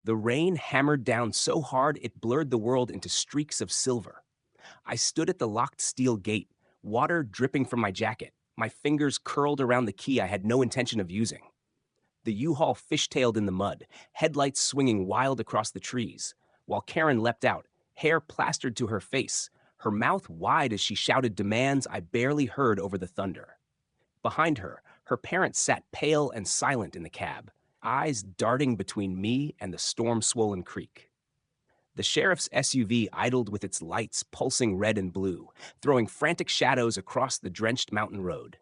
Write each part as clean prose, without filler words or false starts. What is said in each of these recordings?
The rain hammered down so hard it blurred the world into streaks of silver. I stood at the locked steel gate, water dripping from my jacket, my fingers curled around the key I had no intention of using. The U-Haul fishtailed in the mud, headlights swinging wild across the trees, while Karen leapt out, hair plastered to her face, her mouth wide as she shouted demands I barely heard over the thunder. Behind her, her parents sat pale and silent in the cab, eyes darting between me and the storm-swollen creek. The sheriff's SUV idled with its lights pulsing red and blue, throwing frantic shadows across the drenched mountain road.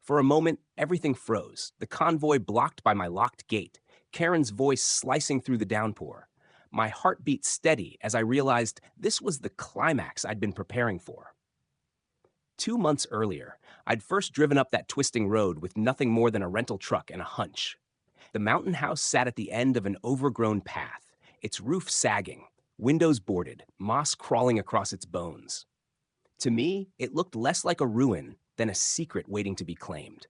For a moment, everything froze, the convoy blocked by my locked gate, Karen's voice slicing through the downpour. My heart beat steady as I realized this was the climax I'd been preparing for. 2 months earlier, I'd first driven up that twisting road with nothing more than a rental truck and a hunch. The mountain house sat at the end of an overgrown path, its roof sagging, windows boarded, moss crawling across its bones. To me, it looked less like a ruin than a secret waiting to be claimed.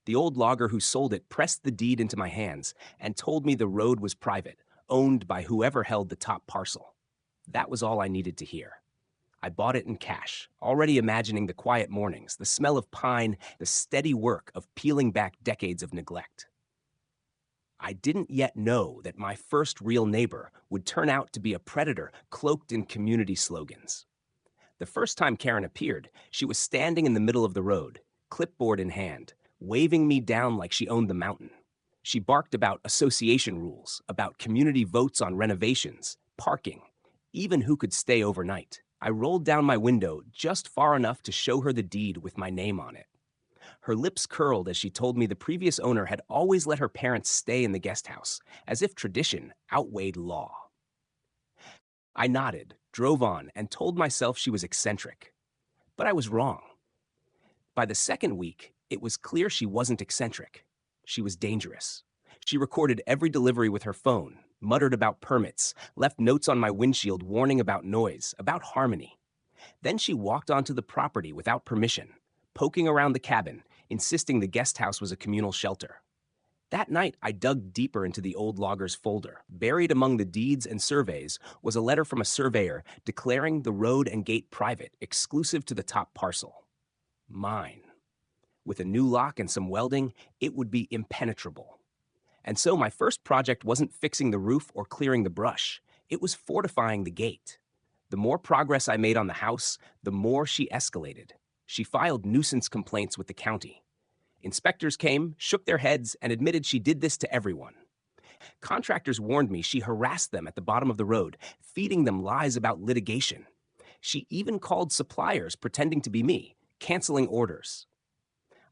The old logger who sold it pressed the deed into my hands and told me the road was private, owned by whoever held the top parcel. That was all I needed to hear. I bought it in cash, already imagining the quiet mornings, the smell of pine, the steady work of peeling back decades of neglect. I didn't yet know that my first real neighbor would turn out to be a predator cloaked in community slogans. The first time Karen appeared, she was standing in the middle of the road, clipboard in hand, waving me down like she owned the mountain. She barked about association rules, about community votes on renovations, parking, even who could stay overnight. I rolled down my window just far enough to show her the deed with my name on it. Her lips curled as she told me the previous owner had always let her parents stay in the guest house, as if tradition outweighed law. I nodded, drove on, and told myself she was eccentric. But I was wrong. By the second week, it was clear she wasn't eccentric. She was dangerous. She recorded every delivery with her phone, muttered about permits, left notes on my windshield warning about noise, about harmony. Then she walked onto the property without permission, poking around the cabin, insisting the guest house was a communal shelter. That night, I dug deeper into the old logger's folder. Buried among the deeds and surveys was a letter from a surveyor declaring the road and gate private, exclusive to the top parcel. Mine. With a new lock and some welding, it would be impenetrable. And so my first project wasn't fixing the roof or clearing the brush. It was fortifying the gate. The more progress I made on the house, the more she escalated. She filed nuisance complaints with the county. Inspectors came, shook their heads, and admitted she did this to everyone. Contractors warned me she harassed them at the bottom of the road, feeding them lies about litigation. She even called suppliers pretending to be me, canceling orders.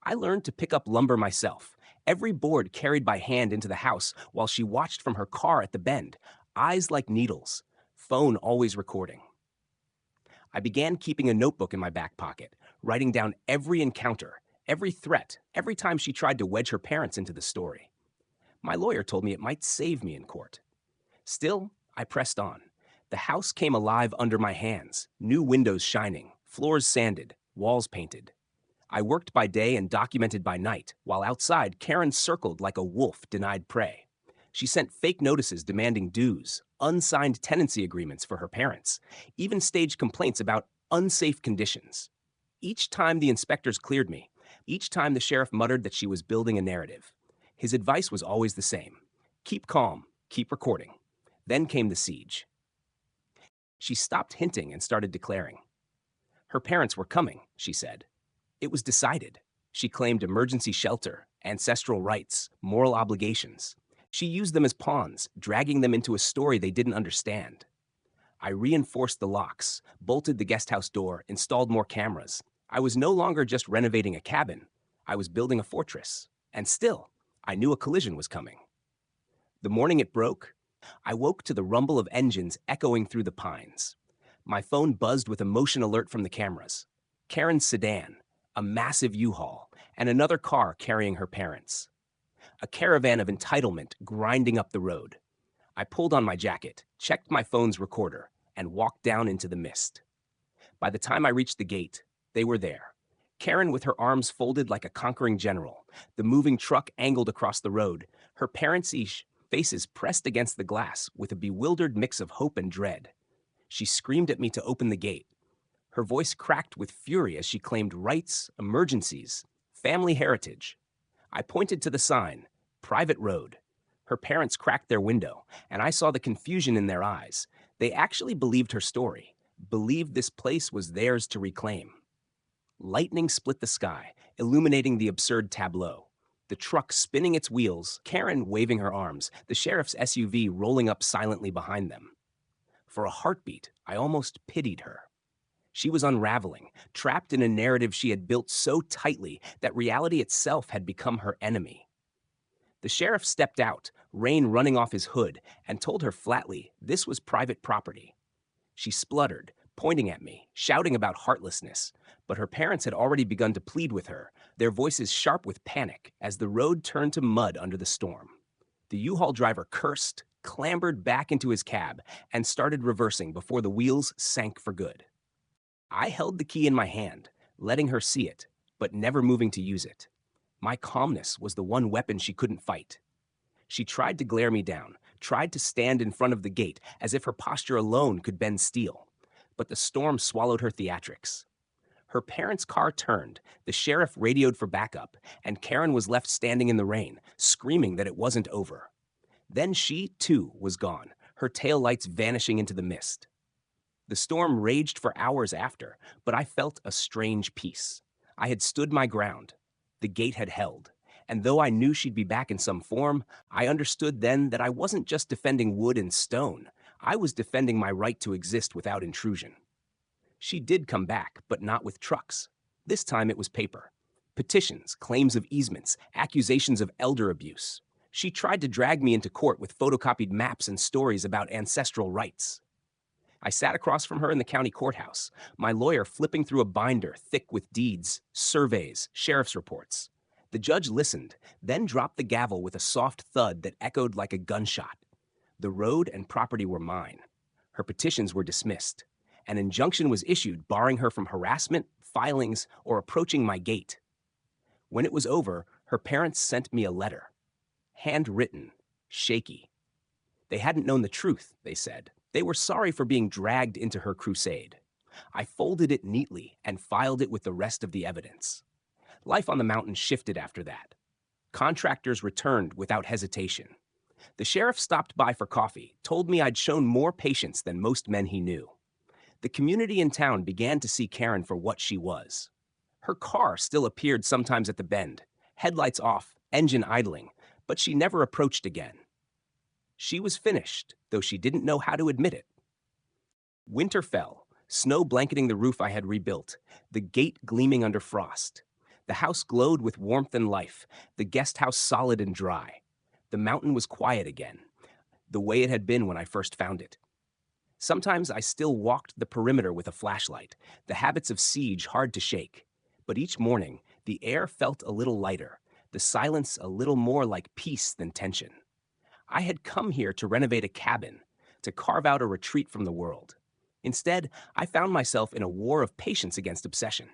I learned to pick up lumber myself, every board carried by hand into the house while she watched from her car at the bend, eyes like needles, phone always recording. I began keeping a notebook in my back pocket, writing down every encounter, every threat, every time she tried to wedge her parents into the story. My lawyer told me it might save me in court. Still, I pressed on. The house came alive under my hands, new windows shining, floors sanded, walls painted. I worked by day and documented by night, while outside, Karen circled like a wolf denied prey. She sent fake notices demanding dues, unsigned tenancy agreements for her parents, even staged complaints about unsafe conditions. Each time the inspectors cleared me, each time the sheriff muttered that she was building a narrative. His advice was always the same. Keep calm, keep recording. Then came the siege. She stopped hinting and started declaring. Her parents were coming, she said. It was decided. She claimed emergency shelter, ancestral rights, moral obligations. She used them as pawns, dragging them into a story they didn't understand. I reinforced the locks, bolted the guest house door, installed more cameras. I was no longer just renovating a cabin. I was building a fortress. And still, I knew a collision was coming. The morning it broke, I woke to the rumble of engines echoing through the pines. My phone buzzed with a motion alert from the cameras. Karen's sedan, a massive U-Haul, and another car carrying her parents. A caravan of entitlement grinding up the road. I pulled on my jacket, checked my phone's recorder, and walked down into the mist. By the time I reached the gate, they were there. Karen with her arms folded like a conquering general, the moving truck angled across the road, her parents each faces pressed against the glass with a bewildered mix of hope and dread. She screamed at me to open the gate. Her voice cracked with fury as she claimed rights, emergencies, family heritage. I pointed to the sign, Private Road. Her parents cracked their window, and I saw the confusion in their eyes. They actually believed her story, believed this place was theirs to reclaim. Lightning split the sky, illuminating the absurd tableau. The truck spinning its wheels, Karen waving her arms, the sheriff's SUV rolling up silently behind them. For a heartbeat, I almost pitied her. She was unraveling, trapped in a narrative she had built so tightly that reality itself had become her enemy. The sheriff stepped out, rain running off his hood, and told her flatly this was private property. She spluttered, pointing at me, shouting about heartlessness, but her parents had already begun to plead with her, their voices sharp with panic as the road turned to mud under the storm. The U-Haul driver cursed, clambered back into his cab, and started reversing before the wheels sank for good. I held the key in my hand, letting her see it, but never moving to use it. My calmness was the one weapon she couldn't fight. She tried to glare me down, tried to stand in front of the gate as if her posture alone could bend steel. But the storm swallowed her theatrics. Her parents' car turned, the sheriff radioed for backup, and Karen was left standing in the rain, screaming that it wasn't over. Then she, too, was gone, her taillights vanishing into the mist. The storm raged for hours after, but I felt a strange peace. I had stood my ground. The gate had held. And though I knew she'd be back in some form, I understood then that I wasn't just defending wood and stone. I was defending my right to exist without intrusion. She did come back, but not with trucks. This time it was paper. Petitions, claims of easements, accusations of elder abuse. She tried to drag me into court with photocopied maps and stories about ancestral rights. I sat across from her in the county courthouse, my lawyer flipping through a binder thick with deeds, surveys, sheriff's reports. The judge listened, then dropped the gavel with a soft thud that echoed like a gunshot. The road and property were mine. Her petitions were dismissed. An injunction was issued barring her from harassment, filings, or approaching my gate. When it was over, her parents sent me a letter. Handwritten, shaky. They hadn't known the truth, they said. They were sorry for being dragged into her crusade. I folded it neatly and filed it with the rest of the evidence. Life on the mountain shifted after that. Contractors returned without hesitation. The sheriff stopped by for coffee, told me I'd shown more patience than most men he knew. The community in town began to see Karen for what she was. Her car still appeared sometimes at the bend, headlights off, engine idling, but she never approached again. She was finished, though she didn't know how to admit it. Winter fell, snow blanketing the roof I had rebuilt, the gate gleaming under frost. The house glowed with warmth and life, the guest house solid and dry. The mountain was quiet again, the way it had been when I first found it. Sometimes I still walked the perimeter with a flashlight, the habits of siege hard to shake. But each morning, the air felt a little lighter, the silence a little more like peace than tension. I had come here to renovate a cabin, to carve out a retreat from the world. Instead, I found myself in a war of patience against obsession.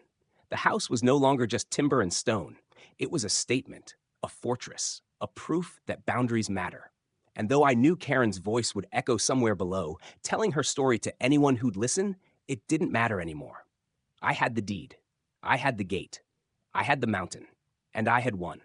The house was no longer just timber and stone. It was a statement, a fortress, a proof that boundaries matter. And though I knew Karen's voice would echo somewhere below, telling her story to anyone who'd listen, it didn't matter anymore. I had the deed. I had the gate. I had the mountain. And I had won.